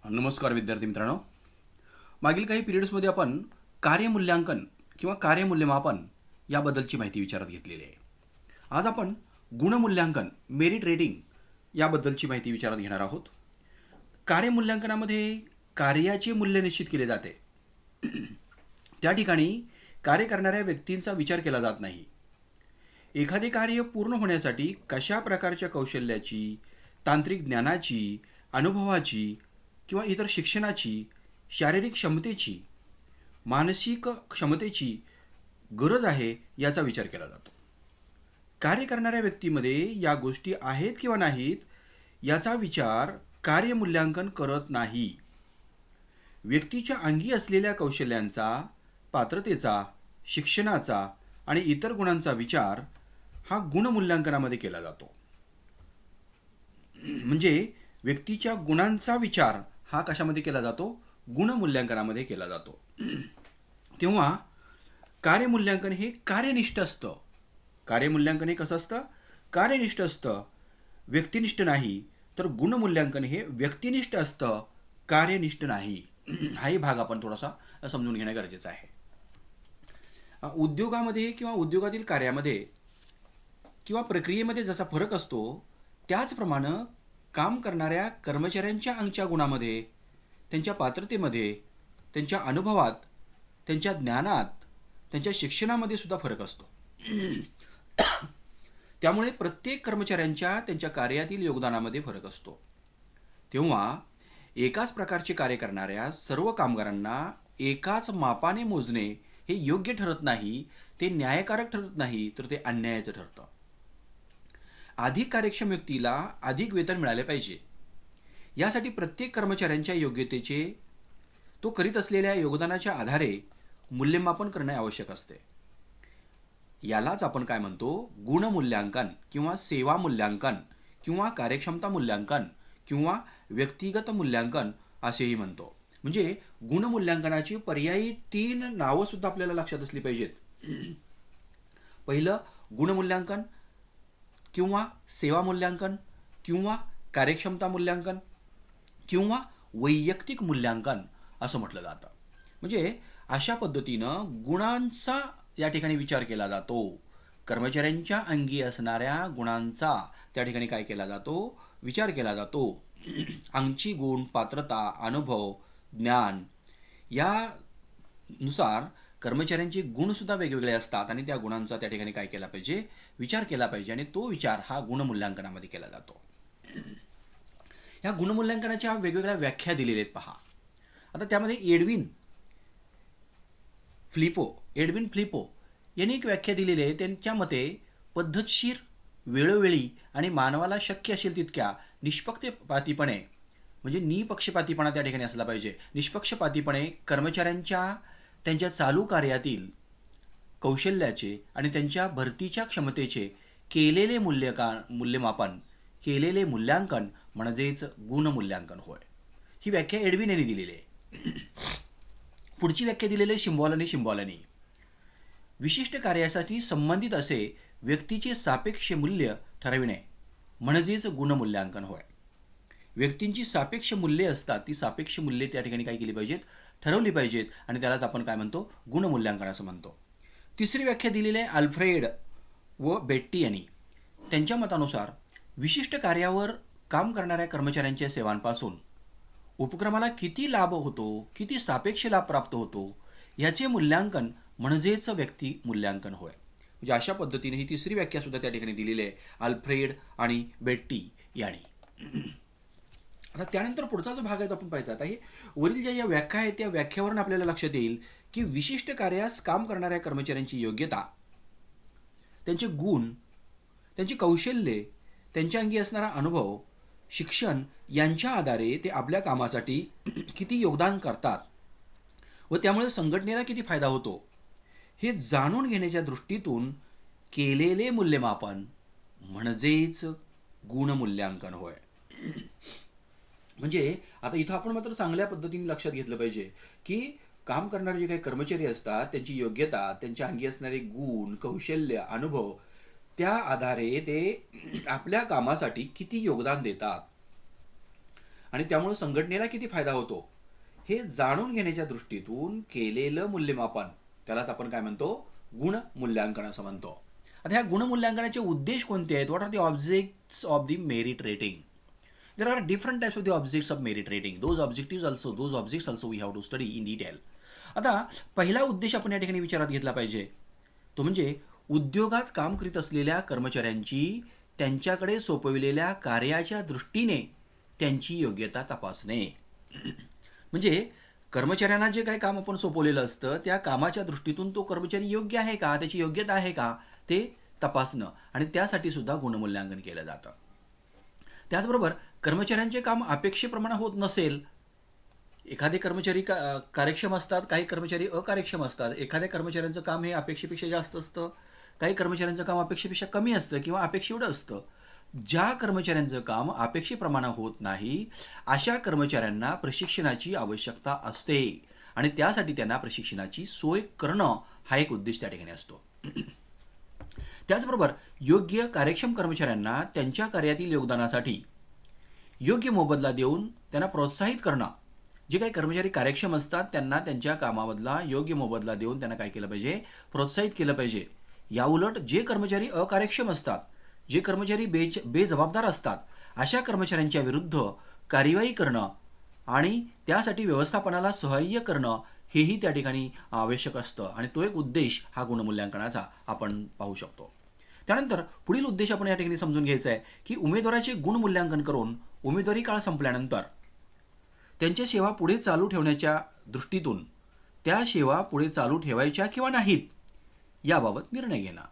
नमस्कार विद्यार्थी मित्रांनो. मागील काही पिरियड्समध्ये आपण कार्यमूल्यांकन किंवा कार्यमूल्यमापन याबद्दलची माहिती विचारात घेतलेली आहे. आज आपण गुणमूल्यांकन मेरिट रेटिंग याबद्दलची माहिती विचारात घेणार आहोत. कार्यमूल्यांकनामध्ये कार्याचे मूल्य निश्चित केले जाते. त्या ठिकाणी कार्य करणाऱ्या व्यक्तींचा विचार केला जात नाही. एखादे कार्य पूर्ण होण्यासाठी कशा प्रकारच्या कौशल्याची, तांत्रिक ज्ञानाची, अनुभवाची किंवा इतर शिक्षणाची, शारीरिक क्षमतेची, मानसिक क्षमतेची गरज आहे याचा विचार केला जातो. कार्य करणाऱ्या व्यक्तीमध्ये या गोष्टी आहेत किंवा नाहीत याचा विचार कार्यमूल्यांकन करत नाही. व्यक्तीच्या अंगी असलेल्या कौशल्यांचा, पात्रतेचा, शिक्षणाचा आणि इतर गुणांचा विचार हा गुणमूल्यांकनामध्ये केला जातो. म्हणजे व्यक्तीच्या गुणांचा विचार हा कशामध्ये केला जातो? गुणमूल्यांकनामध्ये केला जातो. तेव्हा कार्यमूल्यांकन हे कार्यनिष्ठ असतं. कार्यमूल्यांकन हे कसं असतं? कार्यनिष्ठ असतं, व्यक्तिनिष्ठ नाही. तर गुणमूल्यांकन हे व्यक्तिनिष्ठ असतं, कार्यनिष्ठ नाही. हाही भाग आपण थोडासा समजून घेणं गरजेचं आहे. उद्योगामध्ये किंवा उद्योगातील कार्यामध्ये किंवा प्रक्रियेमध्ये जसा फरक असतो त्याचप्रमाणे काम करणाऱ्या कर्मचाऱ्यांच्या अंगच्या गुणामध्ये, त्यांच्या पात्रतेमध्ये, त्यांच्या अनुभवात, त्यांच्या ज्ञानात, त्यांच्या शिक्षणामध्ये सुद्धा फरक असतो. त्यामुळे प्रत्येक कर्मचाऱ्यांच्या त्यांच्या कार्यातील योगदानामध्ये फरक असतो. तेव्हा एकाच प्रकारचे कार्य करणाऱ्या सर्व कामगारांना एकाच मापाने मोजणे हे योग्य ठरत नाही, ते न्यायकारक ठरत नाही, तर ते अन्यायाचं ठरतं. अधिक कार्यक्षम व्यक्तीला अधिक वेतन मिळाले पाहिजे. यासाठी प्रत्येक कर्मचाऱ्यांच्या योग्यतेचे, तो करीत असलेल्या योगदानाच्या आधारे मूल्यमापन करणे आवश्यक असते. यालाच आपण काय म्हणतो? गुणमूल्यांकन किंवा सेवा मूल्यांकन किंवा कार्यक्षमता मूल्यांकन किंवा व्यक्तिगत मूल्यांकन असेही म्हणतो. म्हणजे गुणमूल्यांकनाची पर्यायी 3 नावं सुद्धा आपल्याला लक्षात असली पाहिजेत. पहिलं गुणमूल्यांकन किंवा सेवा मूल्यांकन किंवा कार्यक्षमता मूल्यांकन किंवा वैयक्तिक मूल्यांकन असं म्हटलं जातं. म्हणजे अशा पद्धतीनं गुणांचा या ठिकाणी विचार केला जातो. कर्मचाऱ्यांच्या अंगी असणाऱ्या गुणांचा त्या ठिकाणी काय केला जातो? विचार केला जातो. अंगची गुण, पात्रता, अनुभव, ज्ञान यानुसार कर्मचाऱ्यांचे गुणसुद्धा वेगवेगळे असतात आणि त्या गुणांचा त्या ठिकाणी काय केला पाहिजे? विचार केला पाहिजे. आणि तो विचार हा गुणमूल्यांकनामध्ये केला जातो. या गुणमूल्यांकनाच्या वेगवेगळ्या व्याख्या दिलेल्या आहेत पहा. आता त्यामध्ये एडविन फ्लिपो यांनी एक व्याख्या दिलेली आहे. त्यांच्या मते पद्धतशीर, वेळोवेळी आणि मानवाला शक्य असेल तितक्या निष्पक्षपातीपणे, म्हणजे निपक्षपातीपणा त्या ठिकाणी असला पाहिजे, निष्पक्षपातीपणे कर्मचाऱ्यांच्या त्यांच्या चालू कार्यातील कौशल्याचे आणि त्यांच्या भरतीच्या क्षमतेचे केलेले मूल्यमापन, केलेले मूल्यांकन म्हणजेच गुणमूल्यांकन होय. ही व्याख्या एडविन यांनी दिलेली आहे. पुढची व्याख्या दिलेली आहे शिंबॉलनी. विशिष्ट कार्यासाठी संबंधित असे व्यक्तीचे सापेक्ष मूल्य ठरविणे म्हणजेच गुणमूल्यांकन होय. व्यक्तींची सापेक्ष मूल्ये असतात, ती सापेक्ष मूल्ये त्या ठिकाणी काय केली पाहिजेत? ठरवली पाहिजेत. आणि त्यालाच आपण काय म्हणतो? गुणमूल्यांकन असं म्हणतो. तिसरी व्याख्या दिलेली आहे अल्फ्रेड व बेट्टी यांनी. त्यांच्या मतानुसार विशिष्ट कार्यावर काम करणाऱ्या कर्मचाऱ्यांच्या सेवांपासून उपक्रमाला किती लाभ होतो, किती सापेक्ष लाभ प्राप्त होतो याचे मूल्यांकन म्हणजेच व्यक्ती मूल्यांकन होय. म्हणजे अशा पद्धतीने ही तिसरी व्याख्या सुद्धा त्या ठिकाणी दिलेली आहे अल्फ्रेड आणि बेट्टी यांनी. आता त्यानंतर पुढचा जो भाग आहे तो आपण पाहायचा. आता हे वरील ज्या या व्याख्या आहेत त्या व्याख्यावरून आपल्याला लक्षात येईल की विशिष्ट कार्यास काम करणाऱ्या कर्मचाऱ्यांची योग्यता, त्यांचे गुण, त्यांची कौशल्ये, त्यांच्या अंगी असणारा अनुभव, शिक्षण यांच्या आधारे ते आपल्या कामासाठी किती योगदान करतात व त्यामुळे संघटनेला किती फायदा होतो हे जाणून घेण्याच्या दृष्टीतून केलेले मूल्यमापन म्हणजेच गुणमूल्यांकन होय. म्हणजे आता इथं आपण मात्र चांगल्या पद्धतीने लक्षात घेतलं पाहिजे की काम करणारे जे काही कर्मचारी असतात त्यांची योग्यता, त्यांच्या अंगी असणारे गुण, कौशल्य, अनुभव त्या आधारे ते आपल्या कामासाठी किती योगदान देतात आणि त्यामुळे संघटनेला किती फायदा होतो हे जाणून घेण्याच्या दृष्टीतून केलेलं मूल्यमापन, त्यालाच आपण काय म्हणतो, गुण मूल्यांकन असं म्हणतो. आता ह्या गुणमूल्यांकनाचे उद्देश कोणते आहेत? What are the objects of the merit rating? There are different types of the objects of merit rating. Those objects also we have to study in detail. आता पहिला उद्देश आपण या ठिकाणी विचारात घेतला पाहिजे, तो म्हणजे उद्योगात काम करीत असलेल्या कर्मचाऱ्यांची त्यांच्याकडे सोपविलेल्या कार्याच्या दृष्टीने त्यांची योग्यता तपासणे. म्हणजे कर्मचाऱ्यांना जे काही काम आपण सोपवलेलं असतं त्या कामाच्या दृष्टीतून तो कर्मचारी योग्य आहे का, त्याची योग्यता आहे का ते तपासणं, आणि त्यासाठी सुद्धा गुणमूल्यांकन केलं जातं. त्याचबरोबर कर्मचाऱ्यांचे काम अपेक्षेप्रमाणे होत नसेल, एखादे कर्मचारी कार्यक्षम असतात, काही कर्मचारी अकार्यक्षम असतात. एखाद्या कर्मचाऱ्यांचं काम हे अपेक्षेपेक्षा जास्त असतं, काही कर्मचाऱ्यांचं काम अपेक्षेपेक्षा कमी असतं किंवा अपेक्षेएवढं असतं. ज्या कर्मचाऱ्यांचं काम अपेक्षेप्रमाणे होत नाही अशा कर्मचाऱ्यांना प्रशिक्षणाची आवश्यकता असते आणि त्यासाठी त्यांना प्रशिक्षणाची सोय करणं हा एक उद्देश त्या ठिकाणी असतो. त्याचबरोबर योग्य कार्यक्षम कर्मचाऱ्यांना त्यांच्या कार्यातील योगदानासाठी योग्य मोबदला देऊन त्यांना प्रोत्साहित करणं. जे काही कर्मचारी कार्यक्षम असतात त्यांना त्यांच्या कामामधला योग्य मोबदला देऊन त्यांना काय केलं पाहिजे, प्रोत्साहित केलं पाहिजे. याउलट जे कर्मचारी अकार्यक्षम असतात, जे कर्मचारी बेजबाबदार असतात, अशा कर्मचाऱ्यांच्या विरुद्ध कार्यवाही करणं आणि त्यासाठी व्यवस्थापनाला सहाय्य करणं हेही त्या ठिकाणी आवश्यक असतं आणि तो एक उद्देश हा गुणमूल्यांकनाचा आपण पाहू शकतो. त्यानंतर पुढील उद्देश आपण या ठिकाणी समजून घ्यायचा आहे की उमेदवाराचे गुणमूल्यांकन करून उमेदवारी काळ संपल्यानंतर त्यांच्या सेवा पुढे चालू ठेवण्याच्या दृष्टीतून त्या सेवा पुढे चालू ठेवायच्या किंवा नाहीत याबाबत निर्णय घेणं.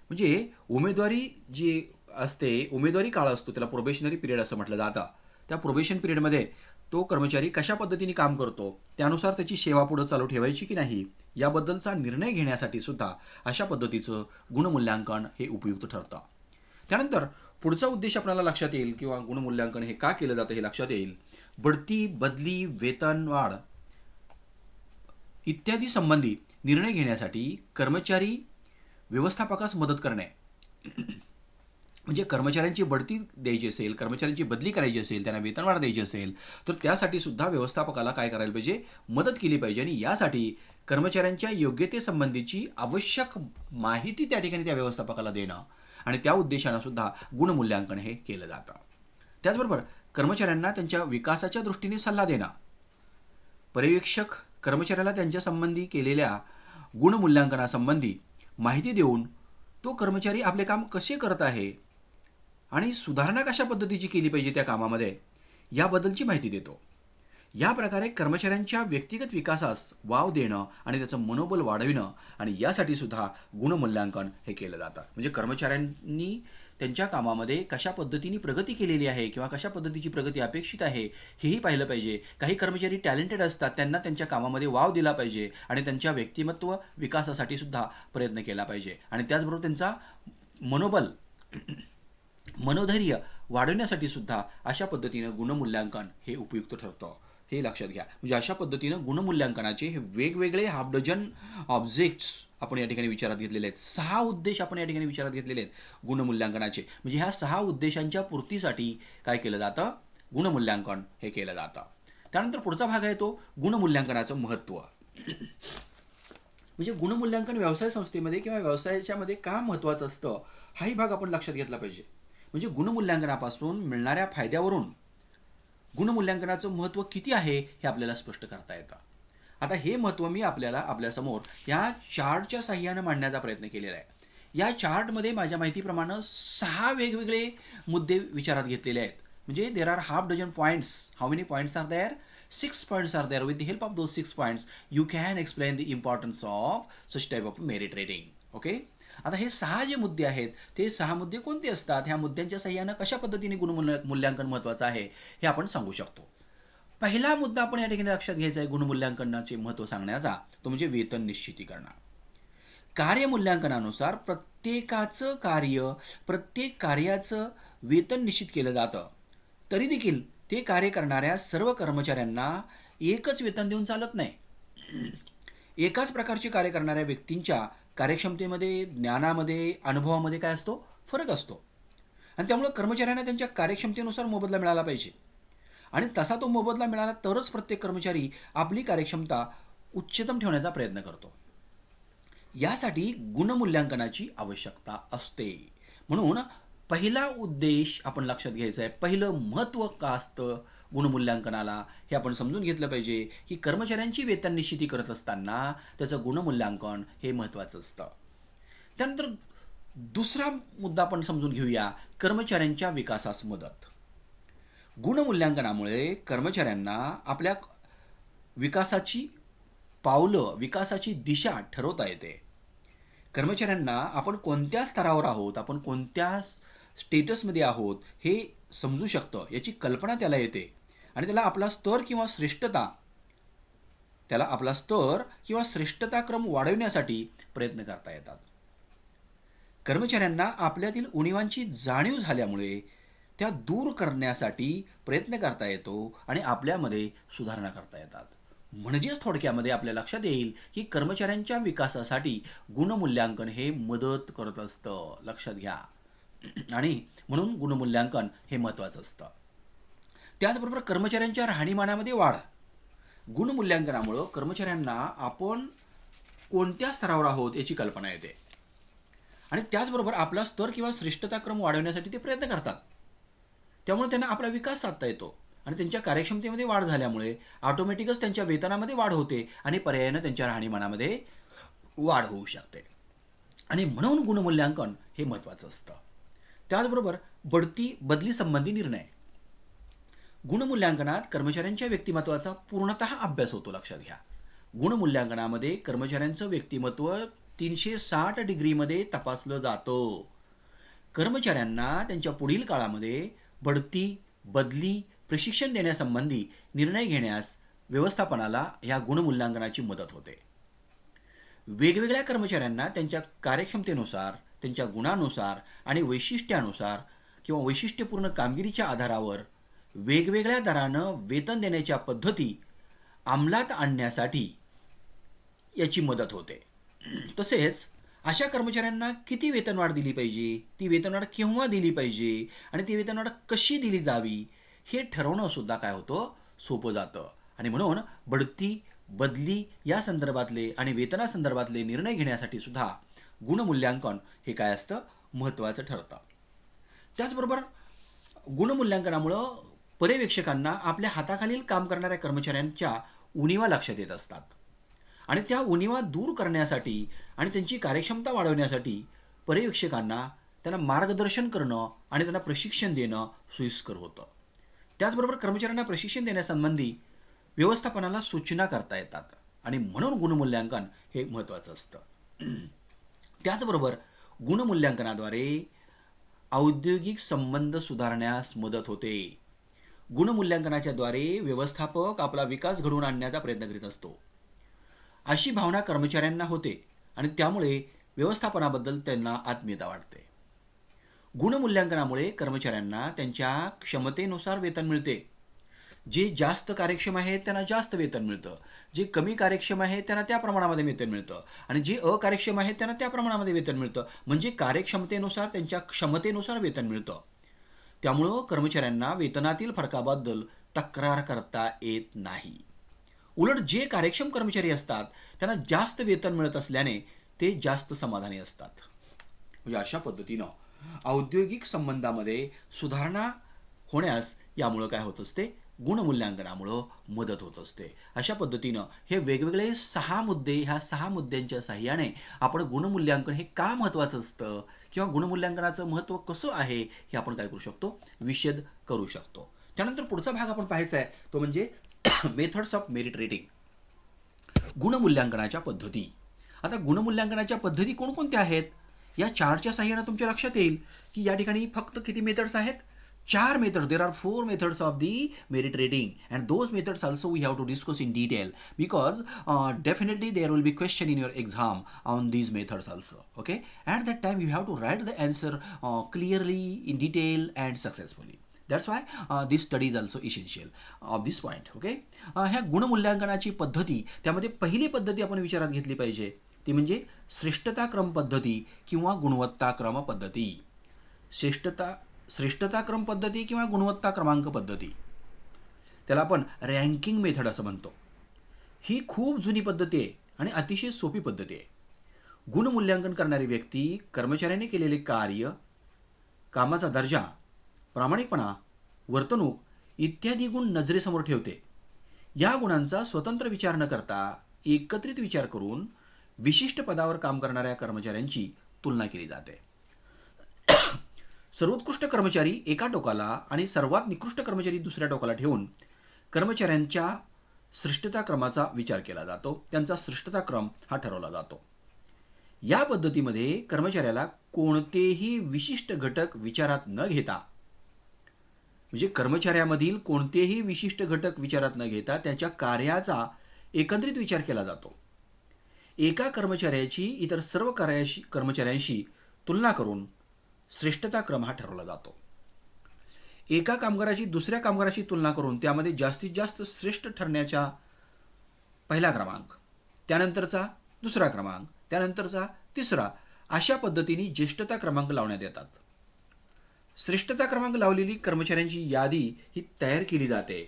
म्हणजे उमेदवारी जी असते, उमेदवारी काळ असतो, त्याला प्रोबेशनरी पिरियड असं म्हटलं जातं. त्या प्रोबेशन पिरियडमध्ये तो कर्मचारी कशा पद्धतीने काम करतो त्यानुसार त्याची सेवा पुढे चालू ठेवायची की नाही याबद्दलचा निर्णय घेण्यासाठी सुद्धा अशा पद्धतीचं गुणमूल्यांकन हे उपयुक्त ठरतं. त्यानंतर पुढचा उद्देश आपल्याला लक्षात येईल किंवा गुणमूल्यांकन हे का केलं जातं हे लक्षात येईल. बढती, बदली, वेतनवाढ इत्यादी संबंधी निर्णय घेण्यासाठी कर्मचारी व्यवस्थापकास मदत करणे. म्हणजे कर्मचाऱ्यांची बढती द्यायची असेल, कर्मचाऱ्यांची बदली करायची असेल, त्यांना वेतनवाढ द्यायची असेल तर त्यासाठी सुद्धा व्यवस्थापकाला काय करायला पाहिजे, मदत केली पाहिजे. आणि यासाठी कर्मचाऱ्यांच्या योग्यतेसंबंधीची आवश्यक माहिती त्या ठिकाणी त्या व्यवस्थापकाला देणं आणि त्या उद्देशानं सुद्धा गुणमूल्यांकन हे केलं जातं. त्याचबरोबर कर्मचाऱ्यांना त्यांच्या विकासाच्या दृष्टीने सल्ला देणं. पर्यवेक्षक कर्मचाऱ्याला त्यांच्या संबंधी केलेल्या गुणमूल्यांकनासंबंधी माहिती देऊन तो कर्मचारी आपले काम कसे करत आहे आणि सुधारणा कशा पद्धतीची केली पाहिजे त्या कामामध्ये याबद्दलची माहिती देतो. या प्रकारे कर्मचाऱ्यांच्या व्यक्तिगत विकासास वाव देणं आणि त्याचं मनोबल वाढविणं आणि यासाठी सुद्धा गुणमूल्यांकन हे केलं जातं. म्हणजे कर्मचाऱ्यांनी त्यांच्या कामामध्ये कशा पद्धतीने प्रगती केलेली आहे किंवा कशा पद्धतीची प्रगती अपेक्षित आहे हेही पाहिलं पाहिजे. काही कर्मचारी टॅलेंटेड असतात, त्यांना त्यांच्या कामामध्ये वाव दिला पाहिजे आणि त्यांच्या व्यक्तिमत्व विकासासाठी सुद्धा प्रयत्न केला पाहिजे आणि त्याचबरोबर त्यांचा मनोधैर्य वाढवण्यासाठी सुद्धा अशा पद्धतीनं गुणमूल्यांकन हे उपयुक्त ठरतं, हे लक्षात घ्या. म्हणजे अशा पद्धतीनं गुणमूल्यांकनाचे हे वेगवेगळे हाफ डझन ऑब्जेक्ट्स आपण या ठिकाणी विचारात घेतलेले आहेत. 6 उद्देश आपण या ठिकाणी विचारात घेतलेले आहेत गुणमूल्यांकनाचे. म्हणजे ह्या 6 उद्देशांच्या पूर्तीसाठी काय केलं जातं, गुणमूल्यांकन हे केलं जातं. त्यानंतर पुढचा भाग आहे तो गुणमूल्यांकनाचं महत्त्व. म्हणजे गुणमूल्यांकन व्यवसाय संस्थेमध्ये किंवा व्यवसायाच्यामध्ये का महत्त्वाचं असतं हाही भाग आपण लक्षात घेतला पाहिजे. म्हणजे गुणमूल्यांकनापासून मिळणाऱ्या फायद्यावरून गुणमूल्यांकनाचं महत्त्व किती आहे हे आपल्याला स्पष्ट करता येतं. आता हे महत्त्व मी आपल्यासमोर या चार्टच्या साहाय्यानं मांडण्याचा प्रयत्न केलेला आहे. या चार्टमध्ये माझ्या माहितीप्रमाणे 6 वेगवेगळे मुद्दे विचारात घेतलेले आहेत. म्हणजे there are half dozen points. How many points are there? 6 points are there. With the help of those 6 points you can explain the importance of such type of merit rating. Okay. आता हे 6 जे मुद्दे आहेत ते 6 मुद्दे कोणते असतात, ह्या मुद्द्यांच्या साहाय्यानं कशा पद्धतीने गुणमूल्यांकन महत्त्वाचं आहे हे आपण सांगू शकतो. पहिला मुद्दा आपण या ठिकाणी लक्षात घ्यायचा आहे गुणमूल्यांकनाचे महत्त्व सांगण्याचा, तो म्हणजे वेतन निश्चितीकरण. कार्यमूल्यांकनानुसार प्रत्येक कार्याचं वेतन निश्चित केलं जातं. तरी देखील ते कार्य करणाऱ्या सर्व कर्मचाऱ्यांना एकच वेतन देऊन चालत नाही. एकाच प्रकारचे कार्य करणाऱ्या व्यक्तींच्या कार्यक्षमतेमध्ये, ज्ञानामध्ये, अनुभवामध्ये काय असतो? फरक असतो. आणि त्यामुळे कर्मचाऱ्यांना त्यांच्या कार्यक्षमतेनुसार मोबदला मिळाला पाहिजे. आणि तसा तो मोबदला मिळाला तरच प्रत्येक कर्मचारी आपली कार्यक्षमता उच्चतम ठेवण्याचा प्रयत्न करतो. यासाठी गुणमूल्यांकनाची आवश्यकता असते. म्हणून पहिला उद्देश आपण लक्षात घ्यायचा आहे. पहिलं महत्त्व का असतं गुणमूल्यांकनाला हे आपण समजून घेतलं पाहिजे की कर्मचाऱ्यांची वेतन निश्चिती करत असताना त्याचं गुणमूल्यांकन हे महत्त्वाचं असतं. त्यानंतर दुसरा मुद्दा आपण समजून घेऊया, कर्मचाऱ्यांच्या विकासास मदत. गुणमूल्यांकनामुळे कर्मचाऱ्यांना आपल्या विकासाची पावलं, विकासाची दिशा ठरवता येते. कर्मचाऱ्यांना आपण कोणत्या स्तरावर आहोत, आपण कोणत्या स्टेटसमध्ये आहोत हे समजू शकतं, याची कल्पना त्याला येते. आणि त्याला आपला स्तर किंवा श्रेष्ठताक्रम वाढवण्यासाठी प्रयत्न करता येतात. कर्मचाऱ्यांना आपल्यातील उणीवांची जाणीव झाल्यामुळे त्या दूर करण्यासाठी प्रयत्न करता येतो आणि आपल्यामध्ये सुधारणा करता येतात. म्हणजेच थोडक्यामध्ये आपल्या लक्षात येईल की कर्मचाऱ्यांच्या विकासासाठी गुणमूल्यांकन हे मदत करत असतं. लक्षात घ्या. आणि म्हणून गुणमूल्यांकन हे महत्त्वाचं असतं. त्याचबरोबर कर्मचाऱ्यांच्या राहणीमानामध्ये वाढ. गुणमूल्यांकनामुळं कर्मचाऱ्यांना आपण कोणत्या स्तरावर आहोत याची कल्पना येते. आणि त्याचबरोबर आपला स्तर किंवा श्रेष्ठताक्रम वाढवण्यासाठी ते प्रयत्न करतात. त्यामुळे त्यांना आपला विकास साधता येतो आणि त्यांच्या कार्यक्षमतेमध्ये वाढ झाल्यामुळे ऑटोमॅटिकच त्यांच्या वेतनामध्ये वाढ होते आणि पर्यायानं त्यांच्या राहणीमानामध्ये वाढ होऊ शकते. आणि म्हणून गुणमूल्यांकन हे महत्त्वाचं असतं. त्याचबरोबर बदली संबंधी निर्णय. गुणमूल्यांकनात कर्मचाऱ्यांच्या व्यक्तिमत्वाचा पूर्णतः अभ्यास होतो. लक्षात घ्या. गुणमूल्यांकनामध्ये कर्मचाऱ्यांचं व्यक्तिमत्व 360 डिग्रीमध्ये तपासलं जातं. कर्मचाऱ्यांना त्यांच्या पुढील काळामध्ये बदली, प्रशिक्षण देण्यासंबंधी निर्णय घेण्यास व्यवस्थापनाला ह्या गुणमूल्यांकनाची मदत होते. वेगवेगळ्या कर्मचाऱ्यांना त्यांच्या कार्यक्षमतेनुसार, त्यांच्या गुणानुसार आणि वैशिष्ट्यानुसार किंवा वैशिष्ट्यपूर्ण कामगिरीच्या आधारावर वेगवेगळ्या दरानं वेतन देण्याच्या पद्धती अंमलात आणण्यासाठी याची मदत होते. तसेच अशा कर्मचाऱ्यांना किती वेतनवाढ दिली पाहिजे, ती वेतनवाढ केव्हा दिली पाहिजे आणि ती वेतनवाढ कशी दिली जावी हे ठरवणं सुद्धा काय होतं? सोपं जातं. आणि म्हणून बदली या संदर्भातले आणि वेतनासंदर्भातले निर्णय घेण्यासाठी सुद्धा गुणमूल्यांकन हे काय असतं? महत्त्वाचं ठरतं. त्याचबरोबर गुणमूल्यांकनामुळं पर्यवेक्षकांना आपल्या हाताखालील काम करणाऱ्या कर्मचाऱ्यांच्या उणीवा लक्षात येत असतात आणि त्या उणीवा दूर करण्यासाठी आणि त्यांची कार्यक्षमता वाढवण्यासाठी पर्यवेक्षकांना त्यांना मार्गदर्शन करणं आणि त्यांना प्रशिक्षण देणं सोयीस्कर होतं. त्याचबरोबर कर्मचाऱ्यांना प्रशिक्षण देण्यासंबंधी व्यवस्थापनाला सूचना करता येतात आणि म्हणून गुणमूल्यांकन हे महत्त्वाचं असतं. त्याचबरोबर गुणमूल्यांकनाद्वारे औद्योगिक संबंध सुधारण्यास मदत होते. गुणमूल्यांकनाच्याद्वारे व्यवस्थापक आपला विकास घडवून आणण्याचा प्रयत्न करीत असतो अशी भावना कर्मचाऱ्यांना होते आणि त्यामुळे व्यवस्थापनाबद्दल त्यांना आत्मीयता वाटते. गुणमूल्यांकनामुळे कर्मचाऱ्यांना त्यांच्या क्षमतेनुसार वेतन मिळते. जे जास्त कार्यक्षम आहेत त्यांना जास्त वेतन मिळतं, जे कमी कार्यक्षम आहेत त्यांना त्या प्रमाणामध्ये वेतन मिळतं आणि जे अकार्यक्षम आहेत त्यांना त्या प्रमाणामध्ये वेतन मिळतं. म्हणजे कार्यक्षमतेनुसार, त्यांच्या क्षमतेनुसार वेतन मिळतं. त्यामुळं कर्मचाऱ्यांना वेतनातील फरकाबद्दल तक्रार करता येत नाही. उलट जे कार्यक्षम कर्मचारी असतात त्यांना जास्त वेतन मिळत असल्याने ते जास्त समाधानी असतात. म्हणजे अशा पद्धतीनं औद्योगिक संबंधामध्ये सुधारणा होण्यास यामुळं काय होत असते? गुणमूल्यांकनामुळं मदत होत असते. अशा पद्धतीनं हे वेगवेगळे ह्या 6 मुद्द्यांच्या साहाय्याने आपण गुणमूल्यांकन हे का महत्त्वाचं असतं किंवा गुणमूल्यांकनाचं महत्त्व कसं आहे हे आपण काय करू शकतो? विशद करू शकतो. त्यानंतर पुढचा भाग आपण पाहायचा आहे तो म्हणजे मेथड्स ऑफ मेरिट रेटिंग. गुणमूल्यांकनाच्या पद्धती. आता गुणमूल्यांकनाच्या पद्धती कोणकोणत्या आहेत? या चार्टच्या साहाय्याने तुमच्या लक्षात येईल की या ठिकाणी फक्त किती मेथड्स आहेत? 4 methods. There are 4 methods of the merit rating, and those methods also we have to discuss in detail because definitely there will be question in your exam on these methods also. Okay, at that time you have to write the answer clearly, in detail, and successfully. That's why this study is also essential of this point. Okay, ह्या गुणमूल्यांकनाची पद्धती, त्यामध्ये पहिली पद्धती आपण विचारात घेतली पाहिजे ती म्हणजे श्रेष्ठताक्रम पद्धती किंवा गुणवत्ताक्रम पद्धती. श्रेष्ठताक्रम पद्धती किंवा गुणवत्ता क्रमांक पद्धती, त्याला आपण रँकिंग मेथड असं म्हणतो. ही खूप जुनी पद्धती आहे आणि अतिशय सोपी पद्धती आहे. गुणमूल्यांकन करणारी व्यक्ती कर्मचाऱ्याने केलेले कार्य, कामाचा दर्जा, प्रामाणिकपणा, वर्तणूक इत्यादी गुण नजरेसमोर ठेवते. या गुणांचा स्वतंत्र विचार न करता एकत्रित विचार करून विशिष्ट पदावर काम करणाऱ्या कर्मचाऱ्यांची तुलना केली जाते. सर्वोत्कृष्ट कर्मचारी एका टोकाला आणि सर्वात निकृष्ट कर्मचारी दुसऱ्या टोकाला ठेवून कर्मचाऱ्यांच्या श्रेष्ठता क्रमाचा विचार केला जातो. त्यांचा श्रेष्ठता क्रम हा ठरवला जातो. या पद्धतीमध्ये कर्मचाऱ्याला कोणतेही विशिष्ट घटक विचारात न घेता, म्हणजे कर्मचाऱ्यामधील कोणतेही विशिष्ट घटक विचारात न घेता त्याच्या कार्याचा एकत्रित विचार केला जातो. एका कर्मचाऱ्याची इतर सर्व कर्मचाऱ्यांशी तुलना करून श्रेष्ठता क्रम हा ठरवला जातो. एका कामगाराची दुसऱ्या कामगाराशी तुलना करून त्यामध्ये जास्तीत जास्त श्रेष्ठ ठरण्याचा पहिला क्रमांक, त्यानंतरचा दुसरा क्रमांक, त्यानंतरचा तिसरा, अशा पद्धतीने ज्येष्ठता क्रमांक लावण्यात येतात. श्रेष्ठता क्रमांक लावलेली कर्मचाऱ्यांची यादी ही तयार केली जाते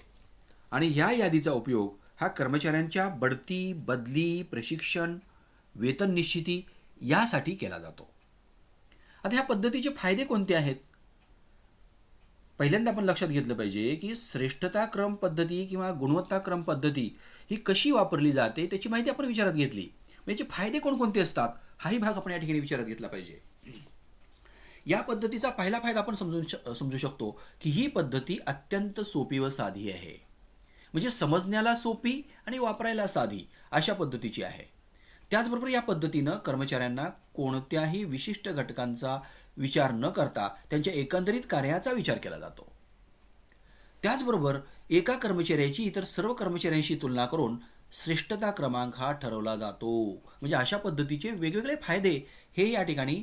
आणि या यादीचा उपयोग हा कर्मचाऱ्यांच्या बढती, बदली, प्रशिक्षण, वेतन निश्चिती यासाठी केला जातो. आता ह्या पद्धतीचे फायदे कोणते आहेत? पहिल्यांदा आपण लक्षात घेतलं पाहिजे की श्रेष्ठता क्रम पद्धती किंवा गुणवत्ता क्रम पद्धती ही कशी वापरली जाते त्याची माहिती आपण विचारात घेतली. याचे फायदे कोणकोणते असतात हाही भाग आपण या ठिकाणी विचारात घेतला पाहिजे. या पद्धतीचा पहिला फायदा आपण समजू शकतो की ही पद्धती अत्यंत सोपी व साधी आहे. म्हणजे समजण्याला सोपी आणि वापरायला साधी अशा पद्धतीची आहे. त्याचबरोबर या पद्धतीनं कर्मचाऱ्यांना कोणत्याही विशिष्ट घटकांचा विचार न करता त्यांच्या एकंदरीत कार्याचा विचार केला जातो. त्याचबरोबर एका कर्मचाऱ्याची इतर सर्व कर्मचाऱ्यांशी तुलना करून श्रेष्ठता क्रमांक हा ठरवला जातो. म्हणजे अशा पद्धतीचे वेगवेगळे फायदे हे या ठिकाणी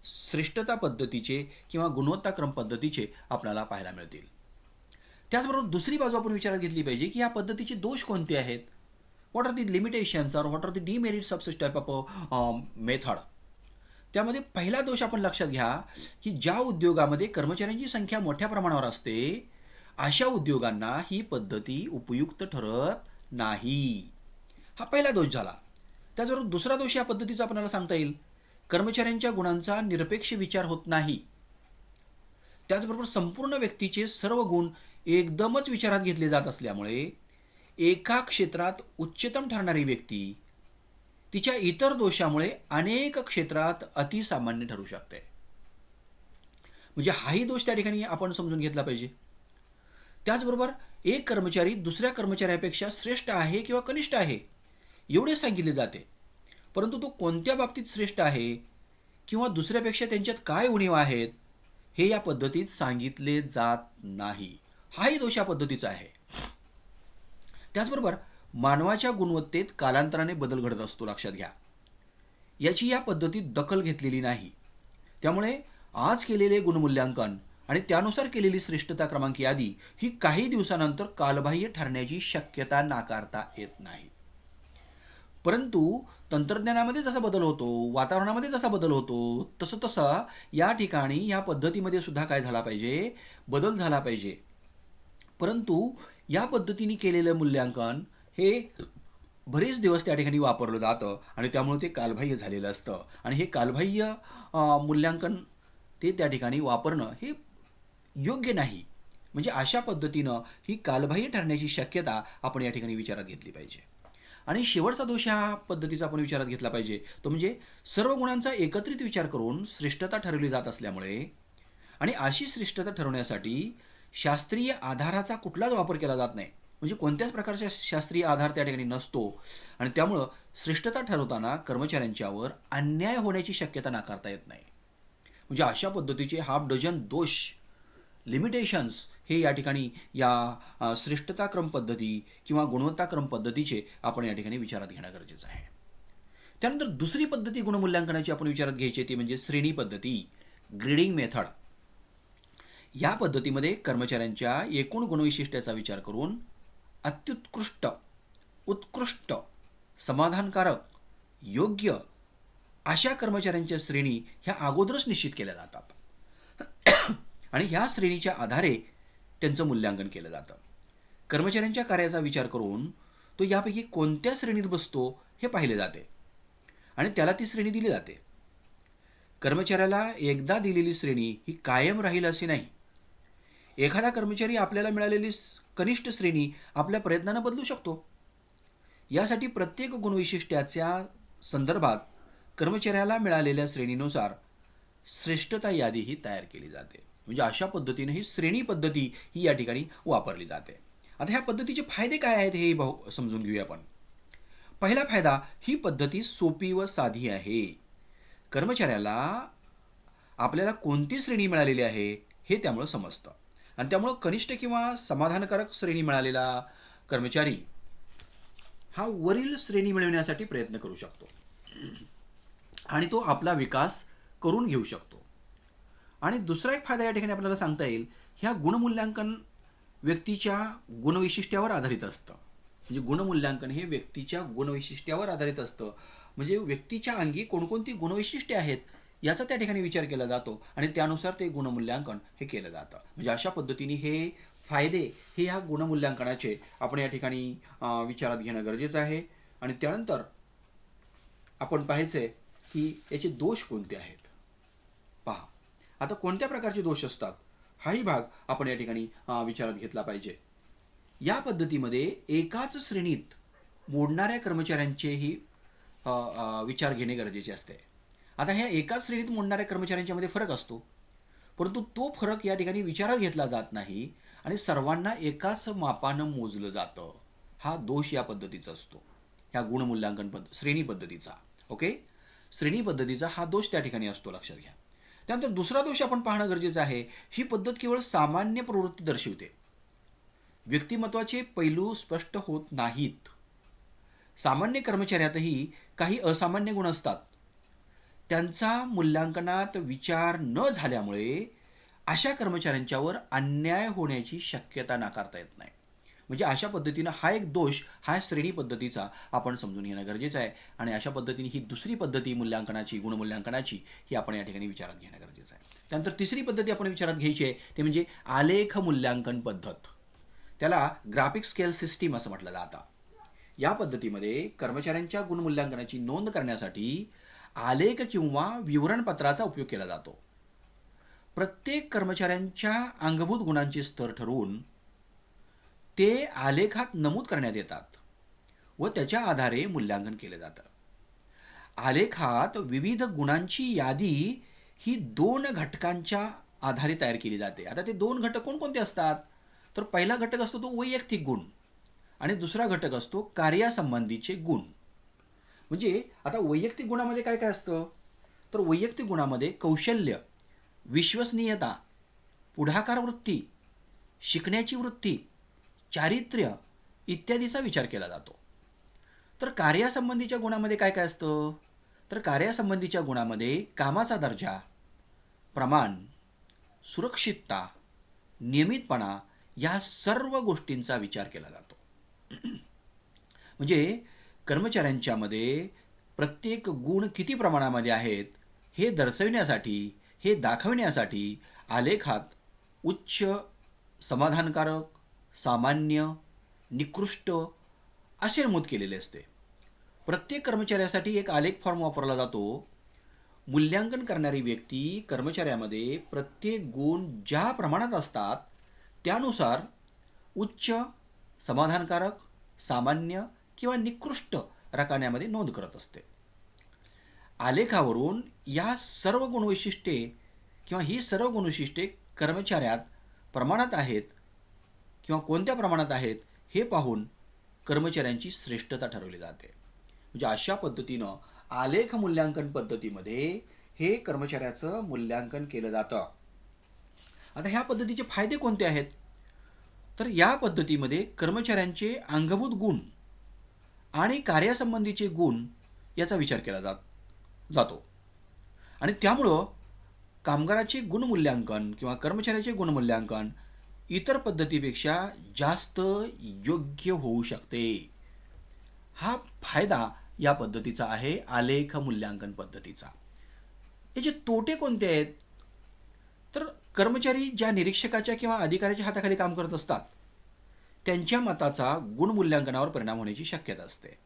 श्रेष्ठता पद्धतीचे किंवा गुणवत्ताक्रम पद्धतीचे आपल्याला पाहायला मिळतील. त्याचबरोबर दुसरी बाजू आपण विचारात घेतली पाहिजे की या पद्धतीचे दोष कोणते आहेत. What are the limitations or what are the demerits of such type of method. त्यामध्ये पहिला दोष आपण लक्षात घ्या की ज्या उद्योगामध्ये कर्मचाऱ्यांची संख्या मोठ्या प्रमाणावर असते अशा उद्योगांना ही पद्धती उपयुक्त ठरत नाही. हा पहिला दोष झाला. त्याचबरोबर दुसरा दोष या पद्धतीचा आपल्याला सांगता येईल, कर्मचाऱ्यांच्या गुणांचा निरपेक्ष विचार होत नाही. त्याचबरोबर संपूर्ण व्यक्तीचे सर्व गुण एकदमच विचारात घेतले जात असल्यामुळे एका क्षेत्रात उच्चतम ठरणारी व्यक्ती तिच्या इतर दोषामुळे अनेक क्षेत्रात अतिसामान्य ठरू शकते. म्हणजे हाही दोष त्या ठिकाणी आपण समजून घेतला पाहिजे. त्याचबरोबर एक कर्मचारी दुसऱ्या कर्मचाऱ्यापेक्षा श्रेष्ठ आहे किंवा कनिष्ठ आहे एवढे सांगितले जाते, परंतु तो कोणत्या बाबतीत श्रेष्ठ आहे किंवा दुसऱ्यापेक्षा त्यांच्यात काय उणीवा आहेत हे या पद्धतीत सांगितले जात नाही. हाही दोष या पद्धतीचा आहे. त्याचबरोबर मानवाच्या गुणवत्तेत कालांतराने बदल घडत असतो, लक्षात घ्या. याची या पद्धतीत दखल घेतलेली नाही. त्यामुळे आज केलेले गुणमूल्यांकन आणि त्यानुसार केलेली श्रेष्ठता क्रमांक यादी ही काही दिवसानंतर कालबाह्य ठरण्याची शक्यता नाकारता येत नाही. परंतु तंत्रज्ञानामध्ये जसा बदल होतो, वातावरणामध्ये जसा बदल होतो, तसं या ठिकाणी या पद्धतीमध्ये सुद्धा काय झाला पाहिजे, बदल झाला पाहिजे. परंतु या पद्धतीने केलेलं मूल्यांकन हे बरेच दिवस त्या ठिकाणी वापरलं जातं आणि त्यामुळे ते कालबाह्य झालेलं असतं आणि हे कालबाह्य मूल्यांकन ते त्या ठिकाणी वापरणं हे योग्य नाही. म्हणजे अशा पद्धतीनं ही कालबाह्य ठरण्याची शक्यता आपण या ठिकाणी विचारात घेतली पाहिजे. आणि शेवटचा दोष ह्या पद्धतीचा आपण विचारात घेतला पाहिजे तो म्हणजे सर्व गुणांचा एकत्रित विचार करून श्रेष्ठता ठरवली जात असल्यामुळे आणि अशी श्रेष्ठता ठरवण्यासाठी शास्त्रीय आधाराचा कुठलाच वापर केला जात नाही. म्हणजे कोणत्याच प्रकारचा शास्त्रीय आधार त्या ठिकाणी नसतो आणि त्यामुळं श्रेष्ठता ठरवताना कर्मचाऱ्यांच्यावर अन्याय होण्याची शक्यता नाकारता येत नाही. म्हणजे अशा पद्धतीचे हाफ डझन दोष, लिमिटेशन्स हे या ठिकाणी या श्रेष्ठता क्रम पद्धती किंवा गुणवत्ता क्रम पद्धतीचे आपण या ठिकाणी विचारात घेणं गरजेचं आहे. त्यानंतर दुसरी पद्धती गुणमूल्यांकनाची आपण विचारात घ्यायची ती म्हणजे श्रेणी पद्धती, ग्रेडिंग मेथड. या पद्धतीमध्ये कर्मचाऱ्यांच्या एकूण गुणवैशिष्ट्याचा विचार करून अत्युत्कृष्ट, उत्कृष्ट, समाधानकारक योग्य अशा कर्मचाऱ्यांच्या श्रेणी ह्या अगोदरच निश्चित केल्या जातात आणि ह्या श्रेणीच्या आधारे त्यांचं मूल्यांकन केलं जातं. कर्मचाऱ्यांच्या कार्याचा विचार करून तो यापैकी कोणत्या श्रेणीत बसतो हे पाहिले जाते आणि त्याला ती श्रेणी दिली जाते. कर्मचाऱ्याला एकदा दिलेली श्रेणी ही कायम राहील असे नाही. एखादा कर्मचारी आपल्याला मिळालेली कनिष्ठ श्रेणी आपल्या प्रयत्नानं बदलू शकतो. यासाठी प्रत्येक गुणवैशिष्ट्याच्या संदर्भात कर्मचाऱ्याला मिळालेल्या श्रेणीनुसार श्रेष्ठता यादीही तयार केली जाते. म्हणजे अशा पद्धतीने ही श्रेणी पद्धती ही या ठिकाणी वापरली जाते. आता ह्या पद्धतीचे फायदे काय आहेत हे समजून घेऊया आपण. पहिला फायदा, ही पद्धती सोपी व साधी आहे. कर्मचाऱ्याला आपल्याला कोणती श्रेणी मिळालेली आहे हे त्यामुळं समजतं आणि त्यामुळं कनिष्ठ किंवा समाधानकारक श्रेणी मिळालेला कर्मचारी हा वरील श्रेणी मिळवण्यासाठी प्रयत्न करू शकतो आणि तो आपला विकास करून घेऊ शकतो. आणि दुसरा एक फायदा या ठिकाणी आपल्याला सांगता येईल, ह्या गुणमूल्यांकन व्यक्तीच्या गुणवैशिष्ट्यावर आधारित असतं. म्हणजे गुणमूल्यांकन हे व्यक्तीच्या गुणवैशिष्ट्यावर आधारित असतं. म्हणजे व्यक्तीच्या अंगी कोणकोणती गुणवैशिष्ट्ये आहेत याचा त्या ठिकाणी विचार केला जातो आणि त्यानुसार ते गुणमूल्यांकन हे केलं जातं. म्हणजे अशा पद्धतीने हे फायदे हे ह्या गुणमूल्यांकनाचे आपण या ठिकाणी विचारात घेणं गरजेचं आहे. आणि त्यानंतर आपण पाहायचं आहे की याचे दोष कोणते आहेत. पहा, आता कोणत्या प्रकारचे दोष असतात हाही भाग आपण या ठिकाणी विचारात घेतला पाहिजे. या पद्धतीमध्ये एकाच श्रेणीत मोडणाऱ्या कर्मचाऱ्यांचेही विचार घेणे गरजेचे असते. आता ह्या एकाच श्रेणीत मोडणाऱ्या कर्मचाऱ्यांच्या मध्ये फरक असतो, परंतु तो फरक या ठिकाणी विचारात घेतला जात नाही आणि सर्वांना एकाच मापानं मोजलं जातं. हा दोष या पद्धतीचा असतो, ह्या गुणमूल्यांकन श्रेणी पद्धतीचा. ओके, श्रेणी पद्धतीचा हा दोष त्या ठिकाणी असतो, लक्षात घ्या. त्यानंतर दुसरा दोष आपण पाहणं गरजेचं आहे. ही पद्धत केवळ सामान्य प्रवृत्ती दर्शवते, व्यक्तिमत्वाचे पैलू स्पष्ट होत नाहीत. सामान्य कर्मचाऱ्यातही काही असामान्य गुण असतात. त्यांचा मूल्यांकनात विचार न झाल्यामुळे अशा कर्मचाऱ्यांच्यावर अन्याय होण्याची शक्यता नाकारता येत नाही. म्हणजे अशा पद्धतीनं हा एक दोष हा श्रेणी पद्धतीचा आपण समजून घेणं गरजेचं आहे. आणि अशा पद्धतीने ही दुसरी पद्धती मूल्यांकनाची, गुणमूल्यांकनाची, ही आपण या ठिकाणी विचारात घेणं गरजेचं आहे. त्यानंतर तिसरी पद्धती आपण विचारात घ्यायची आहे ते म्हणजे आलेख मूल्यांकन पद्धत. त्याला ग्राफिक स्केल सिस्टीम असं म्हटलं जातं. या पद्धतीमध्ये कर्मचाऱ्यांच्या गुणमूल्यांकनाची नोंद करण्यासाठी आलेख किंवा विवरणपत्राचा उपयोग केला जातो. प्रत्येक कर्मचाऱ्यांच्या अंगभूत गुणांचे स्तर ठरवून ते आलेखात नमूद करण्यात येतात व त्याच्या आधारे मूल्यांकन केलं जातं. आलेखात विविध गुणांची यादी ही 2 घटकांच्या आधारे तयार केली जाते. आता ते 2 घटक कोणकोणते असतात, तर पहिला घटक असतो तो वैयक्तिक गुण आणि दुसरा घटक असतो कार्यासंबंधीचे गुण. म्हणजे आता वैयक्तिक गुणामध्ये काय काय असतं, तर वैयक्तिक गुणामध्ये कौशल्य, विश्वसनीयता, पुढाकार वृत्ती, शिकण्याची वृत्ती, चारित्र्य इत्यादीचा विचार केला जातो. तर कार्यासंबंधीच्या गुणामध्ये काय काय असतं, तर कार्यासंबंधीच्या गुणामध्ये कामाचा दर्जा, प्रमाण, सुरक्षितता, नियमितपणा या सर्व गोष्टींचा विचार केला जातो. म्हणजे कर्मचाऱ्यांच्यामध्ये प्रत्येक गुण किती प्रमाणामध्ये आहेत हे दर्शविण्यासाठी, हे दाखविण्यासाठी आलेखात उच्च, समाधानकारक, सामान्य, निकृष्ट असे नमूद केलेले असते. प्रत्येक कर्मचाऱ्यासाठी एक आलेख फॉर्म वापरला जातो. मूल्यांकन करणारी व्यक्ती कर्मचाऱ्यामध्ये प्रत्येक गुण ज्या प्रमाणात असतात त्यानुसार उच्च, समाधानकारक, सामान्य किंवा निकृष्ट रकान्यामध्ये नोंद करत असते. आलेखावरून या सर्व गुणवैशिष्ट्ये किंवा ही सर्व गुणवैशिष्ट्ये कर्मचाऱ्यात प्रमाणात आहेत किंवा कोणत्या प्रमाणात आहेत हे पाहून कर्मचाऱ्यांची श्रेष्ठता ठरवली जाते. म्हणजे अशा पद्धतीनं आलेख मूल्यांकन पद्धतीमध्ये हे कर्मचाऱ्याचं मूल्यांकन केलं जातं. आता ह्या पद्धतीचे फायदे कोणते आहेत, तर या पद्धतीमध्ये कर्मचाऱ्यांचे अंगभूत गुण आणि कार्यासंबंधीचे गुण याचा विचार केला जातो आणि त्यामुळं कामगाराचे गुणमूल्यांकन किंवा कर्मचाऱ्याचे गुणमूल्यांकन इतर पद्धतीपेक्षा जास्त योग्य होऊ शकते. हा फायदा या पद्धतीचा आहे, आलेख मूल्यांकन पद्धतीचा. याचे तोटे कोणते आहेत? तर कर्मचारी ज्या निरीक्षकाच्या किंवा अधिकाऱ्याच्या हाताखाली काम करत असतात त्यांच्या मताचा गुण मूल्यांकनावर परिणाम होण्याची शक्यता असते.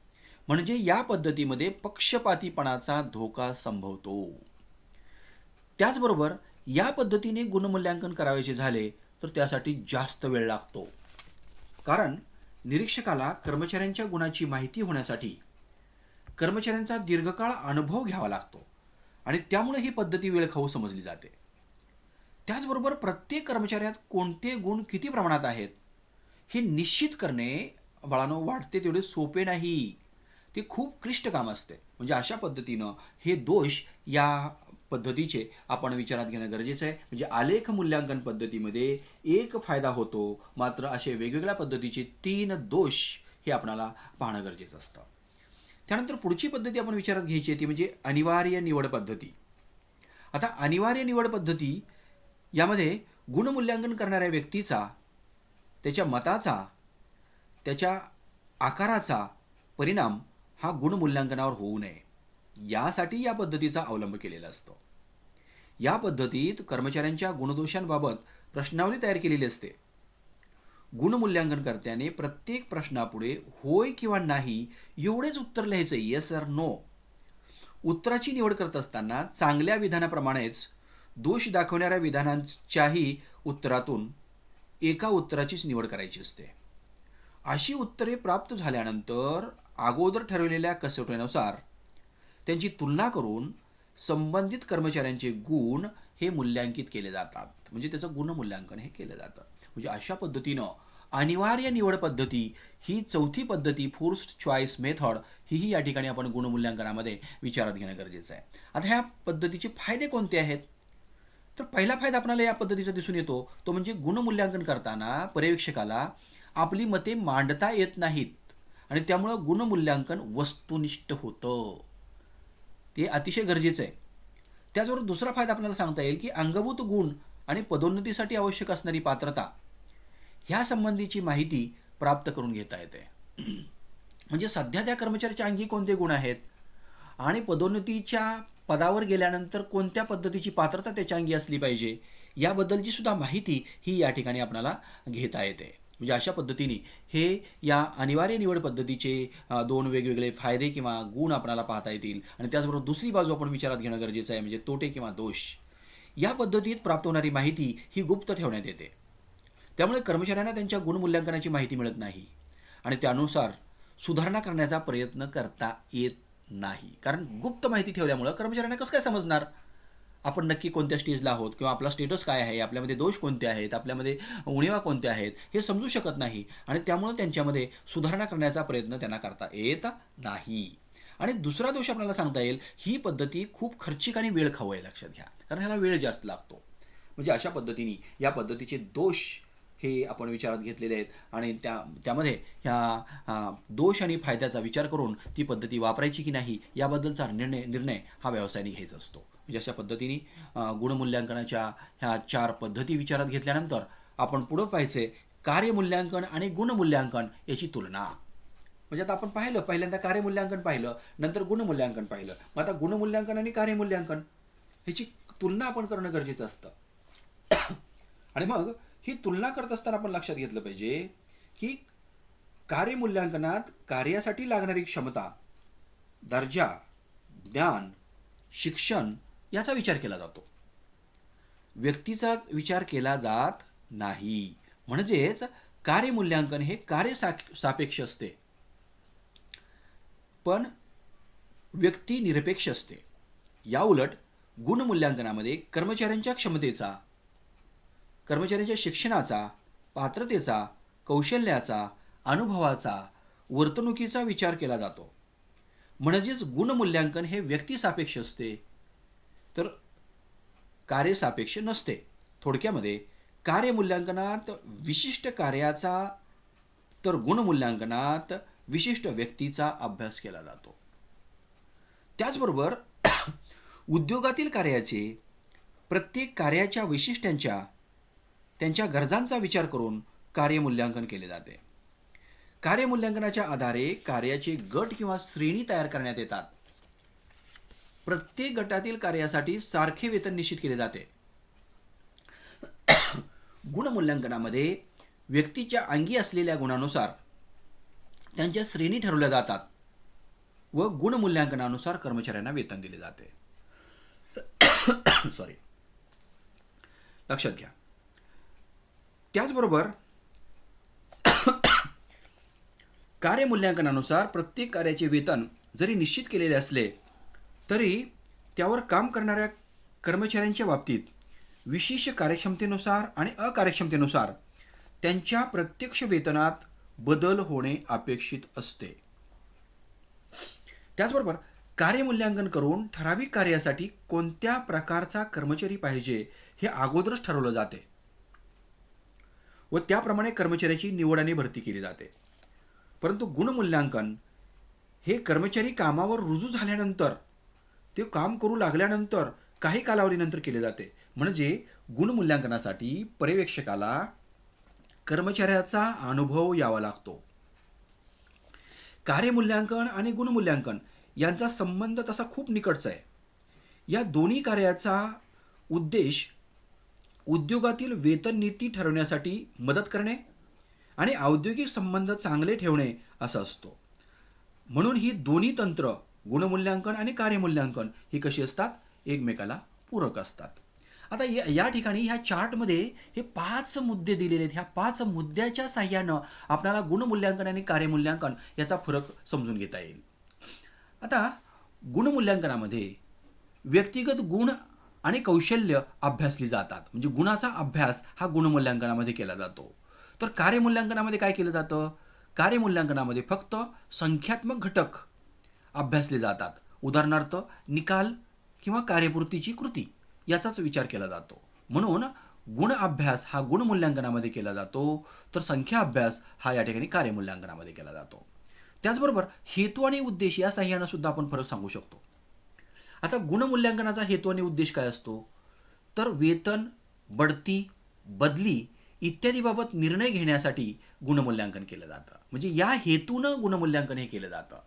म्हणजे या पद्धतीमध्ये पक्षपातीपणाचा धोका संभवतो. त्याचबरोबर या पद्धतीने गुणमूल्यांकन करायचे झाले तर त्यासाठी जास्त वेळ लागतो. कारण निरीक्षकाला कर्मचाऱ्यांच्या गुणाची माहिती होण्यासाठी कर्मचाऱ्यांचा दीर्घकाळ अनुभव घ्यावा लागतो आणि त्यामुळे ही पद्धती वेळखाऊ समजली जाते. त्याचबरोबर प्रत्येक कर्मचाऱ्यात कोणते गुण किती प्रमाणात आहेत हे निश्चित करणे बाळांनो वाटते तेवढे सोपे नाही. ते खूप क्लिष्ट काम असते. म्हणजे अशा पद्धतीनं हे दोष या पद्धतीचे आपण विचारात घेणं गरजेचं आहे. म्हणजे आलेख मूल्यांकन पद्धतीमध्ये एक फायदा होतो, मात्र असे वेगवेगळ्या पद्धतीचे 3 दोष हे आपल्याला पाहणं गरजेचं असतं. त्यानंतर पुढची पद्धती आपण विचारात घ्यायची आहे ती म्हणजे अनिवार्य निवड पद्धती. आता अनिवार्य निवड पद्धती यामध्ये गुणमूल्यांकन करणाऱ्या व्यक्तीचा, त्याच्या मताचा, त्याच्या आकाराचा परिणाम हा गुणमूल्यांकनावर होऊ नये यासाठी या पद्धतीचा अवलंब केलेला असतो. या पद्धतीत कर्मचाऱ्यांच्या गुणदोषांबाबत प्रश्नावली तयार केलेली असते. गुणमूल्यांकनकर्त्याने प्रत्येक प्रश्नापुढे होय किंवा नाही एवढेच उत्तर लिहायचं, येस ऑर नो. उत्तराची निवड करत असताना चांगल्या विधानाप्रमाणेच दोष दाखवणाऱ्या विधानांच्याही उत्तरातून एका उत्तराचीच निवड करायची असते. अशी उत्तरे प्राप्त झाल्यानंतर अगोदर ठरवलेल्या कसोटीनुसार त्यांची तुलना करून संबंधित कर्मचाऱ्यांचे गुण हे मूल्यांकित केले जातात. म्हणजे त्याचं गुणमूल्यांकन हे केलं जातं. म्हणजे अशा पद्धतीनं अनिवार्य निवड पद्धती ही चौथी पद्धती, फोर्स्ड चॉईस मेथड, ही या ठिकाणी आपण गुणमूल्यांकनामध्ये विचारात घेणं गरजेचं आहे. आता ह्या पद्धतीचे फायदे कोणते आहेत? तर पहिला फायदा आपल्याला या पद्धतीचा दिसून येतो तो म्हणजे गुणमूल्यांकन करताना पर्यवेक्षकाला आपली मते मांडता येत नाहीत आणि त्यामुळं गुणमूल्यांकन वस्तुनिष्ठ होतं. ते अतिशय गरजेचं आहे. त्याचबरोबर दुसरा फायदा आपल्याला सांगता येईल की अंगभूत गुण आणि पदोन्नतीसाठी आवश्यक असणारी पात्रता ह्या संबंधीची माहिती प्राप्त करून घेता येते. म्हणजे सध्या त्या कर्मचाऱ्याच्या अंगी कोणते गुण आहेत आणि पदोन्नतीच्या पदावर गेल्यानंतर कोणत्या पद्धतीची पात्रता त्याच्या अंगी असली पाहिजे याबद्दलची सुद्धा माहिती ही या ठिकाणी आपल्याला घेता येते. म्हणजे अशा पद्धतीने हे या अनिवार्य निवड पद्धतीचे 2 वेगवेगळे फायदे किंवा गुण आपल्याला पाहता येतील. आणि त्याचबरोबर दुसरी बाजू आपण विचारात घेणं गरजेचं आहे म्हणजे तोटे किंवा दोष. या पद्धतीत प्राप्त होणारी माहिती ही गुप्त ठेवण्यात येते. त्यामुळे कर्मचाऱ्यांना त्यांच्या गुणमूल्यांकनाची माहिती मिळत नाही आणि त्यानुसार सुधारणा करण्याचा प्रयत्न करता येत नाही. कारण गुप्त माहिती ठेवल्यामुळं कर्मचाऱ्यांना कसं काय समजणार आपण नक्की कोणत्या स्टेजला आहोत किंवा आपला स्टेटस काय आहे, आपल्यामध्ये दोष कोणते आहेत, आपल्यामध्ये उणिवा कोणत्या आहेत हे समजू शकत नाही आणि त्यामुळं त्यांच्यामध्ये सुधारणा करण्याचा प्रयत्न त्यांना करता येत नाही. आणि दुसरा दोष आपल्याला सांगता येईल ही पद्धती खूप खर्चिक आणि वेळखाऊ आहे, लक्षात घ्या, कारण ह्याला वेळ जास्त लागतो. म्हणजे अशा पद्धतीने या पद्धतीचे दोष हे आपण विचारात घेतलेले आहेत आणि त्यामध्ये ह्या दोष आणि फायद्याचा विचार करून ती पद्धती वापरायची की नाही याबद्दलचा निर्णय हा व्यवसायाने घ्यायचा असतो. म्हणजे अशा पद्धतीने गुणमूल्यांकनाच्या ह्या 4 पद्धती विचारात घेतल्यानंतर आपण पुढं पाहायचे कार्यमूल्यांकन आणि गुणमूल्यांकन याची तुलना. म्हणजे आता आपण पाहिलं, पहिल्यांदा कार्यमूल्यांकन पाहिलं, नंतर गुणमूल्यांकन पाहिलं. मग आता गुणमूल्यांकन आणि कार्यमूल्यांकन ह्याची तुलना आपण करणं गरजेचं असतं. आणि मग ही तुलना करत असताना आपण लक्षात घेतलं पाहिजे की कार्यमूल्यांकनात कार्यासाठी लागणारी क्षमता, दर्जा, ज्ञान, शिक्षण याचा विचार केला जातो. व्यक्तीचा विचार केला जात नाही. म्हणजेच कार्यमूल्यांकन हे सापेक्ष असते पण व्यक्ती निरपेक्ष असते. याउलट गुणमूल्यांकनामध्ये कर्मचाऱ्यांच्या क्षमतेचा, कर्मचाऱ्यांच्या शिक्षणाचा, पात्रतेचा, कौशल्याचा, अनुभवाचा, वर्तणुकीचा विचार केला जातो. म्हणजेच गुणमूल्यांकन हे व्यक्तिसापेक्ष असते तर कार्यसापेक्ष नसते. थोडक्यामध्ये कार्यमूल्यांकनात विशिष्ट कार्याचा तर गुणमूल्यांकनात विशिष्ट व्यक्तीचा अभ्यास केला जातो. त्याचबरोबर उद्योगातील कार्याचे प्रत्येक कार्याच्या वैशिष्ट्यांच्या, त्यांच्या गरजांचा विचार करून कार्यमूल्यांकन केले जाते. कार्यमूल्यांकनाच्या आधारे कार्याचे गट किंवा श्रेणी तयार करण्यात येतात. प्रत्येक गटातील कार्यासाठी सारखे वेतन निश्चित केले जाते. गुणमूल्यांकनामध्ये व्यक्तीच्या अंगी असलेल्या गुणानुसार त्यांच्या श्रेणी ठरवल्या जातात व गुणमूल्यांकनानुसार कर्मचाऱ्यांना वेतन दिले जाते. सॉरी, लक्षात घ्या. त्याचबरोबर कार्यमूल्यांकनानुसार प्रत्येक कार्याचे वेतन जरी निश्चित केलेले असले तरी त्यावर काम करणाऱ्या कर्मचाऱ्यांच्या बाबतीत विशेष कार्यक्षमतेनुसार आणि अकार्यक्षमतेनुसार त्यांच्या प्रत्यक्ष वेतनात बदल होणे अपेक्षित असते. त्याचबरोबर कार्यमूल्यांकन करून ठराविक कार्यासाठी कोणत्या प्रकारचा कर्मचारी पाहिजे हे अगोदरच ठरवलं जाते व त्याप्रमाणे कर्मचाऱ्याची निवड आणि भरती केली जाते. परंतु गुणमूल्यांकन हे कर्मचारी कामावर रुजू झाल्यानंतर, ते काम करू लागल्यानंतर काही कालावधीनंतर केले जाते. म्हणजे गुणमूल्यांकनासाठी पर्यवेक्षकाला कर्मचाऱ्याचा अनुभव यावा लागतो. कार्यमूल्यांकन आणि गुणमूल्यांकन यांचा संबंध तसा खूप निकटचा आहे. या दोन्ही कार्याचा उद्देश उद्योगातील वेतन नीती ठरवण्यासाठी मदत करणे आणि औद्योगिक संबंध चांगले ठेवणे असा असतो. म्हणून ही दोन्ही तंत्र, गुणमूल्यांकन आणि कार्यमूल्यांकन, ही कशी असतात? एकमेकाला पूरक असतात. आता या ठिकाणी ह्या चार्टमध्ये हे 5 मुद्दे दिलेले आहेत. ह्या 5 मुद्द्याच्या साह्यानं आपल्याला गुणमूल्यांकन आणि कार्यमूल्यांकन याचा फरक समजून घेता येईल. आता गुणमूल्यांकनामध्ये व्यक्तिगत गुण आणि कौशल्य अभ्यासली जातात. म्हणजे गुणाचा अभ्यास हा गुणमूल्यांकनामध्ये केला जातो. तर कार्यमूल्यांकनामध्ये काय केलं जातं? कार्यमूल्यांकनामध्ये फक्त संख्यात्मक घटक अभ्यासले जातात. उदाहरणार्थ निकाल किंवा कार्यपूर्तीची कृती याचाच विचार केला जातो. म्हणून गुण अभ्यास हा गुणमूल्यांकनामध्ये केला जातो, तर संख्या अभ्यास हा या ठिकाणी कार्यमूल्यांकनामध्ये केला जातो. त्याचबरोबर हेतू आणि उद्देश या साह्यानं सुद्धा आपण फरक सांगू शकतो. आता गुणमूल्यांकनाचा हेतू आणि उद्देश काय असतो? तर वेतन, बढती, बदली इत्यादीबाबत निर्णय घेण्यासाठी गुणमूल्यांकन केलं जातं. म्हणजे या हेतूनं गुणमूल्यांकन हे केलं जातं.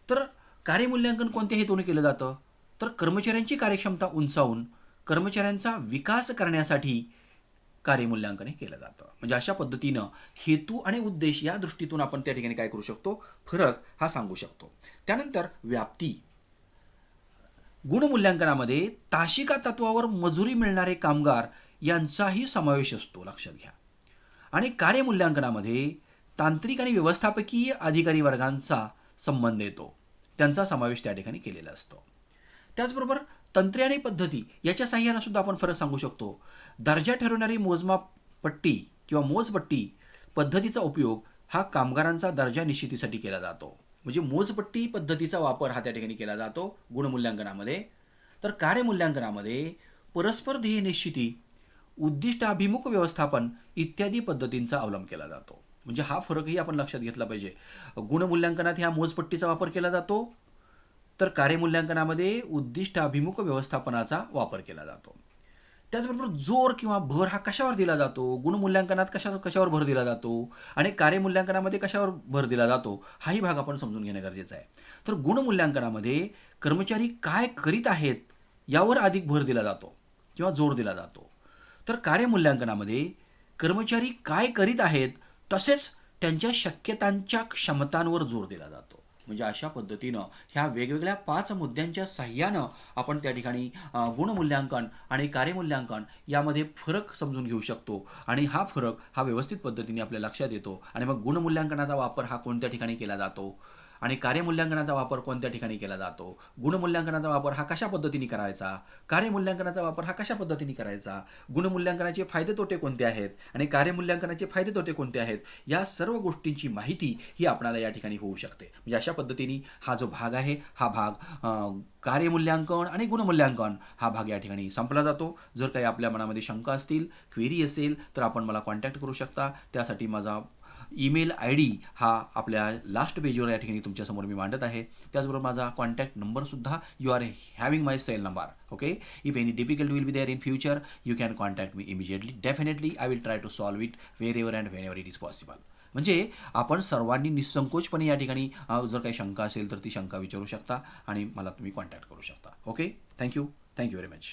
तर कार्यमूल्यांकन कोणत्या हेतूने केलं जातं? तर कर्मचाऱ्यांची कार्यक्षमता उंचावून कर्मचाऱ्यांचा विकास करण्यासाठी कार्यमूल्यांकन हे केलं जातं. म्हणजे अशा पद्धतीनं हेतू आणि उद्देश या दृष्टीतून आपण त्या ठिकाणी काय करू शकतो? फरक हा सांगू शकतो. त्यानंतर व्याप्ती. गुणमूल्यांकनामध्ये ताशिका तत्वावर मजुरी मिळणारे कामगार यांचाही समावेश असतो, लक्षात घ्या. आणि कार्यमूल्यांकनामध्ये तांत्रिक आणि व्यवस्थापकीय अधिकारी वर्गांचा संबंध येतो, त्यांचा समावेश त्या ठिकाणी केलेला असतो. त्याचबरोबर तंत्रे आणि पद्धती याच्या साह्यानं सुद्धा आपण फरक सांगू शकतो. दर्जा ठरवणारी मोजमाप पट्टी किंवा मोजपट्टी पद्धतीचा उपयोग हा कामगारांचा दर्जा निश्चितीसाठी केला जातो. म्हणजे मोजपट्टी पद्धतीचा वापर हा त्या ठिकाणी केला जातो गुणमूल्यांकनामध्ये. तर कार्यमूल्यांकनामध्ये परस्पर ध्येय निश्चिती, उद्दिष्टाभिमुख व्यवस्थापन इत्यादी पद्धतींचा अवलंब केला जातो. म्हणजे हा फरकही आपण लक्षात घेतला पाहिजे. गुणमूल्यांकनात ह्या मोजपट्टीचा वापर केला जातो, तर कार्यमूल्यांकनामध्ये उद्दिष्टाभिमुख व्यवस्थापनाचा वापर केला जातो. त्याचबरोबर जोर किंवा भर हा कशावर दिला जातो? गुणमूल्यांकनात कशावर भर दिला जातो आणि कार्यमूल्यांकनामध्ये कशावर भर दिला जातो, हाही भाग आपण समजून घेणं गरजेचं आहे. तर गुणमूल्यांकनामध्ये कर्मचारी काय करीत आहेत यावर अधिक भर दिला जातो किंवा जोर दिला जातो. तर कार्यमूल्यांकनामध्ये कर्मचारी काय करीत आहेत तसेच त्यांच्या शक्यतांच्या क्षमतांवर जोर दिला जातो. म्हणजे अशा पद्धतीनं ह्या वेगवेगळ्या 5 मुद्द्यांच्या साह्यानं आपण त्या ठिकाणी गुणमूल्यांकन आणि कार्यमूल्यांकन यामध्ये फरक समजून घेऊ शकतो. आणि हा फरक हा व्यवस्थित पद्धतीने आपल्या लक्षात येतो. आणि मग गुणमूल्यांकनाचा वापर हा कोणत्या ठिकाणी केला जातो आणि कार्यमूल्यांकनाचा वापर कोणत्या ठिकाणी केला जातो, गुणमूल्यांकनाचा वापर हा कशा पद्धतीने करायचा, कार्यमूल्यांकनाचा वापर हा कशा पद्धतीने करायचा, गुणमूल्यांकनाचे फायदे तोटे कोणते आहेत आणि कार्यमूल्यांकनाचे फायदे तोटे कोणते आहेत, या सर्व गोष्टींची माहिती ही आपल्याला या ठिकाणी होऊ शकते. म्हणजे अशा पद्धतीने हा जो भाग आहे हा भाग कार्यमूल्यांकन आणि गुणमूल्यांकन हा भाग या ठिकाणी संपला जातो. जर काही आपल्या मनामध्ये शंका असतील, क्वेरी असेल, तर आपण मला कॉन्टॅक्ट करू शकता. त्यासाठी माझा ईमेल ID हा आपल्या लास्ट पेजवर या ठिकाणी तुमच्यासमोर मी मांडत आहे. त्याचबरोबर माझा कॉन्टॅक्ट नंबरसुद्धा you are having my cell number. Okay, if any difficulty will be there in future you can contact me immediately. Definitely I will try to solve it wherever and whenever it is possible. म्हणजे आपण सर्वांनी निःसंकोचपणे या ठिकाणी जर काही शंका असेल तर ती शंका विचारू शकता आणि मला तुम्ही कॉन्टॅक्ट करू शकता. Okay, thank you very much.